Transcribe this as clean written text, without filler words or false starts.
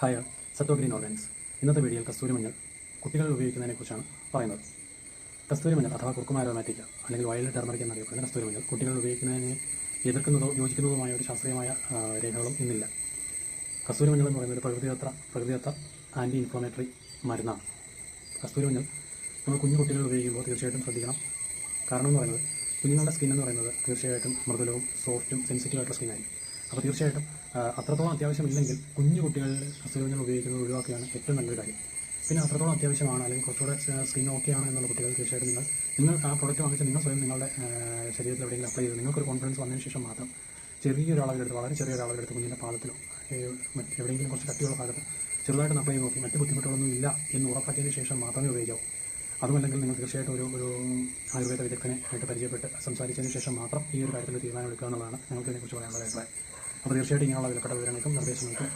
Hi, സത്വ green Organics. ഇന്നത്തെ വീഡിയോയിൽ കസ്തൂരി മഞ്ഞൾ കുട്ടികൾ ഉപയോഗിക്കുന്നതിനെക്കുറിച്ചാണ് പറയുന്നത്. കസ്തൂരി മഞ്ഞൾ അഥവാ കുർക്കുമ അരോമാറ്റിക്ക അല്ലെങ്കിൽ വയലറ്റ് ടെർമറിക് എന്നറിയപ്പെടുന്ന കസ്തൂരി മഞ്ഞൾ കുട്ടികൾ ഉപയോഗിക്കുന്നതിനെ എതിർക്കുന്നതോ യോജിക്കുന്നതുമായ ഒരു ശാസ്ത്രീയമായ രേഖകളും ഇന്നില്ല. കസ്തൂരി മഞ്ഞൾ എന്ന് പറയുന്നത് പ്രകൃതിദത്ത ആൻറ്റി ഇൻഫ്ലമേറ്ററി മരുന്നാണ്. കസ്തൂരി മഞ്ഞൾ നമ്മൾ കുഞ്ഞു കുട്ടികൾ ഉപയോഗിക്കുമ്പോൾ തീർച്ചയായിട്ടും ശ്രദ്ധിക്കണം. കാരണം എന്ന് പറയുന്നത് കുഞ്ഞുങ്ങളുടെ സ്കിൻ എന്ന് പറയുന്നത് തീർച്ചയായിട്ടും മൃദുലവും സോഫ്റ്റും സെൻസിറ്റീവ് ആയിട്ടുള്ള സ്കിന്നായിരിക്കും. അപ്പോൾ തീർച്ചയായിട്ടും അത്രത്തോളം അത്യാവശ്യമില്ലെങ്കിൽ കുഞ്ഞു കുട്ടികളിൽ കസ്തൂരി മഞ്ഞൾ ഉപയോഗിക്കുന്നത് ഒഴിവാക്കുകയാണ് ഏറ്റവും നല്ലൊരു കാര്യം. പിന്നെ അത്രത്തോളം അത്യാവശ്യമാണ് അല്ലെങ്കിൽ കുറച്ചുകൂടെ സ്കിൻ ഓക്കെയാണ് എന്നുള്ള കുട്ടികൾ തീർച്ചയായിട്ടും നിങ്ങൾ ആ പ്രോഡക്റ്റ് വാങ്ങിച്ച് നിങ്ങൾ സ്വയം നിങ്ങളുടെ ശരീരത്തിൽ എവിടെയെങ്കിലും അപ്ലൈ ചെയ്ത് നിങ്ങൾക്കൊരു കോൺഫിഡൻസ് വന്നതിന് ശേഷം മാത്രം ചെറിയൊരു അളവിലെടുത്ത് വളരെ ചെറിയൊരു അളവിലെടുത്ത് കുഞ്ഞിൻ്റെ പാദത്തിലോ എവിടെയെങ്കിലും കുറച്ച് കട്ടിയുള്ള ഭാഗത്ത് ചെറുതായിട്ട് അപ്ലൈ ചെയ്ത് നോക്കി മറ്റ് ബുദ്ധിമുട്ടുകളൊന്നും ഇല്ല എന്ന് ഉറപ്പാക്കിയതിന് ശേഷം മാത്രമേ ഉപയോഗിക്കാവൂ. അതുമല്ലെങ്കിൽ നിങ്ങൾ തീർച്ചയായിട്ടും ഒരു ആയുർവേദ വിദഗ്ധനെ ആയിട്ട് പരിചയപ്പെട്ട് സംസാരിച്ചതിന് ശേഷം മാത്രം ഈ ഒരു കാര്യത്തിൽ തീരുമാനം എടുക്കുക എന്നുള്ളതാണ് ഞങ്ങൾക്ക് ഇതിനെക്കുറിച്ച് പറയാനുള്ള അഭിപ്രായം. അപ്പോൾ തീർച്ചയായിട്ടും ഇങ്ങനെയുള്ള വിലപ്പെട്ട വിവരങ്ങൾക്കും നിർദ്ദേശങ്ങൾക്കും